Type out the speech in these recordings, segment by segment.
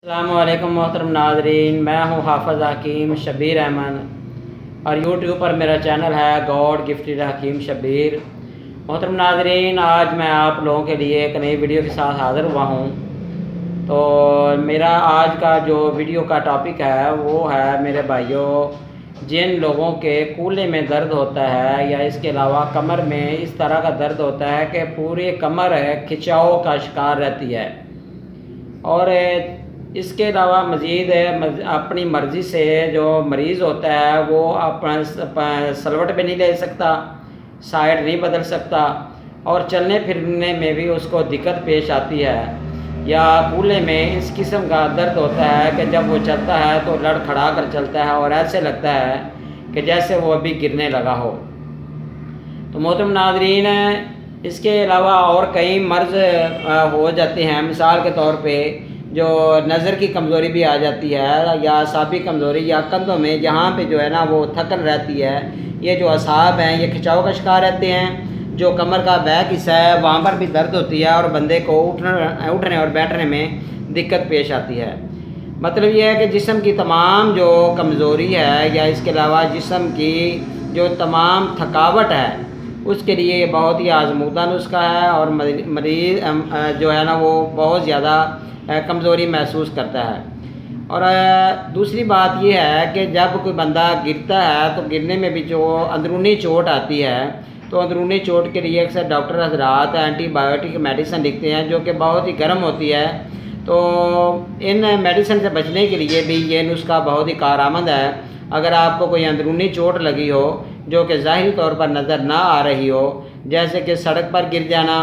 السلام علیکم محترم ناظرین، میں ہوں حافظ حکیم شبیر احمد اور یوٹیوب پر میرا چینل ہے گاڈ گفٹڈ حکیم شبیر۔ محترم ناظرین، آج میں آپ لوگوں کے لیے ایک نئی ویڈیو کے ساتھ حاضر ہوا ہوں۔ تو میرا آج کا جو ویڈیو کا ٹاپک ہے وہ ہے میرے بھائیوں، جن لوگوں کے کولے میں درد ہوتا ہے یا اس کے علاوہ کمر میں اس طرح کا درد ہوتا ہے کہ پوری کمر کھچاؤ کا شکار رہتی ہے، اور اس کے علاوہ مزید اپنی مرضی سے جو مریض ہوتا ہے وہ اپنا سلوٹ بھی نہیں لے سکتا، سائڈ نہیں بدل سکتا، اور چلنے پھرنے میں بھی اس کو دقت پیش آتی ہے، یا کولے میں اس قسم کا درد ہوتا ہے کہ جب وہ چلتا ہے تو لڑ کھڑا کر چلتا ہے اور ایسے لگتا ہے کہ جیسے وہ ابھی گرنے لگا ہو۔ تو محترم ناظرین، اس کے علاوہ اور کئی مرض ہو جاتے ہیں، مثال کے طور پہ جو نظر کی کمزوری بھی آ جاتی ہے، یا اعصابی کمزوری، یا کندھوں میں جہاں پہ جو ہے نا وہ تھکن رہتی ہے، یہ جو اعصاب ہیں یہ کھچاؤ کا شکار رہتے ہیں۔ جو کمر کا بیک حصہ ہے وہاں پر بھی درد ہوتی ہے اور بندے کو اٹھنے اور بیٹھنے میں دقت پیش آتی ہے۔ مطلب یہ ہے کہ جسم کی تمام جو کمزوری ہے یا اس کے علاوہ جسم کی جو تمام تھکاوٹ ہے اس کے لیے یہ بہت ہی آزمودہ نسخہ ہے، اور مریض جو ہے نا وہ بہت زیادہ کمزوری محسوس کرتا ہے۔ اور دوسری بات یہ ہے کہ جب کوئی بندہ گرتا ہے تو گرنے میں بھی جو اندرونی چوٹ آتی ہے، تو اندرونی چوٹ کے لیے اکثر ڈاکٹر حضرات اینٹی بایوٹک میڈیسن لکھتے ہیں جو کہ بہت ہی گرم ہوتی ہے۔ تو ان میڈیسن سے بچنے کے لیے بھی یہ نسخہ بہت ہی کارآمد ہے۔ اگر آپ کو کوئی اندرونی چوٹ لگی ہو جو کہ ظاہری طور پر نظر نہ آ رہی ہو، جیسے کہ سڑک پر گر جانا،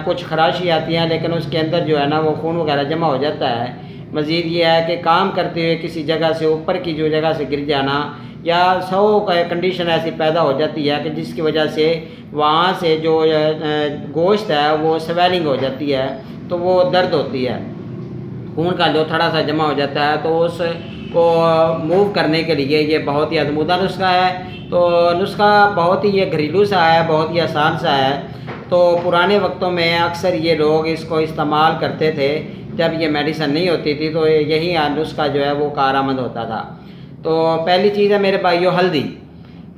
کچھ خراشی آتی ہیں لیکن اس کے اندر جو ہے نا وہ خون وغیرہ جمع ہو جاتا ہے، مزید یہ ہے کہ کام کرتے ہوئے کسی جگہ سے اوپر کی جو جگہ سے گر جانا، یا کنڈیشن ایسی پیدا ہو جاتی ہے کہ جس کی وجہ سے وہاں سے جو گوشت ہے وہ سویلنگ ہو جاتی ہے، تو وہ درد ہوتی ہے، خون کا جو تھوڑا سا جمع ہو جاتا ہے، تو اس کو موو کرنے کے لیے یہ بہت ہی آزمودہ نسخہ ہے۔ تو نسخہ بہت ہی یہ گھریلو سا ہے، بہت ہی آسان سا ہے۔ تو پرانے وقتوں میں اکثر یہ لوگ اس کو استعمال کرتے تھے جب یہ میڈیسن نہیں ہوتی تھی، تو یہی نسخہ جو ہے وہ کارآمد ہوتا تھا۔ تو پہلی چیز ہے میرے بھائیو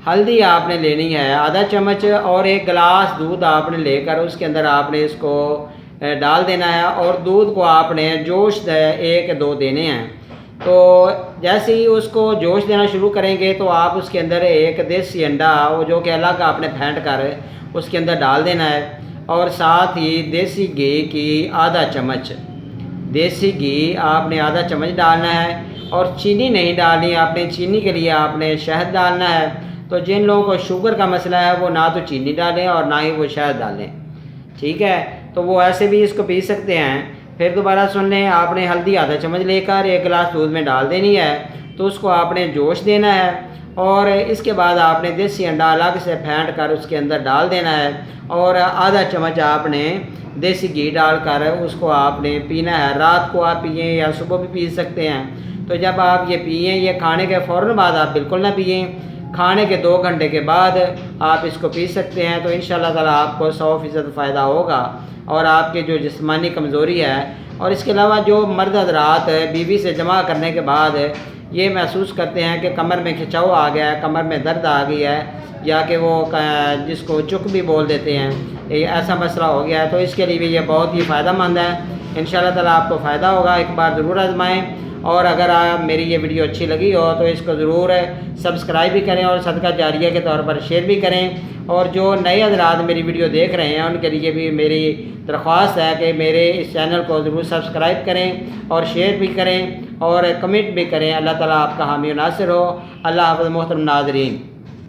ہلدی آپ نے لینی ہے آدھا چمچ، اور ایک گلاس دودھ آپ نے لے کر اس کے اندر آپ نے اس کو ڈال دینا ہے، اور دودھ کو آپ نے جوش 1-2 دینے ہیں۔ تو جیسے ہی اس کو جوش دینا شروع کریں گے تو آپ اس کے اندر ایک دیسی انڈا جو کہ الگ آپ نے پھینٹ کر اس کے اندر ڈال دینا ہے، اور ساتھ ہی دیسی گھی کی آدھا چمچ، دیسی گھی آپ نے آدھا چمچ ڈالنا ہے، اور چینی نہیں ڈالنی آپ نے، چینی کے لیے آپ نے شہد ڈالنا ہے۔ تو جن لوگوں کو شوگر کا مسئلہ ہے وہ نہ تو چینی ڈالیں اور نہ ہی وہ شہد ڈالیں، ٹھیک ہے؟ تو وہ ایسے بھی اس کو پی سکتے ہیں۔ پھر دوبارہ سن لیں، آپ نے ہلدی آدھا چمچ لے کر ایک گلاس دودھ میں ڈال دینی ہے، تو اس کو آپ نے جوش دینا ہے، اور اس کے بعد آپ نے دیسی انڈا الگ سے پھینٹ کر اس کے اندر ڈال دینا ہے، اور آدھا چمچ آپ نے دیسی گھی ڈال کر اس کو آپ نے پینا ہے۔ رات کو آپ پئیں یا صبح بھی پی سکتے ہیں۔ تو جب آپ یہ پئیں، یہ کھانے کے فوراً بعد آپ بالکل نہ پئیں، کھانے کے 2 گھنٹے کے بعد آپ اس کو پی سکتے ہیں، تو انشاءاللہ تعالیٰ آپ کو 100% فائدہ ہوگا، اور آپ کی جو جسمانی کمزوری ہے، اور اس کے علاوہ جو مرد حضرات بیوی سے جمع کرنے کے بعد یہ محسوس کرتے ہیں کہ کمر میں کھچاؤ آ گیا ہے، کمر میں درد آ گئی ہے، یا کہ وہ جس کو چک بھی بول دیتے ہیں، ایسا مسئلہ ہو گیا ہے، تو اس کے لیے بھی یہ بہت ہی فائدہ مند ہے۔ انشاءاللہ تعالیٰ آپ کو فائدہ ہوگا، ایک بار ضرور آزمائیں، اور اگر میری یہ ویڈیو اچھی لگی ہو تو اس کو ضرور سبسکرائب بھی کریں، اور صدقہ جاریہ کے طور پر شیئر بھی کریں۔ اور جو نئے حضرات میری ویڈیو دیکھ رہے ہیں ان کے لیے بھی میری درخواست ہے کہ میرے اس چینل کو ضرور سبسکرائب کریں، اور شیئر بھی کریں، اور کمنٹ بھی کریں۔ اللہ تعالیٰ آپ کا حامی و ناصر ہو۔ اللہ حافظ محترم ناظرین۔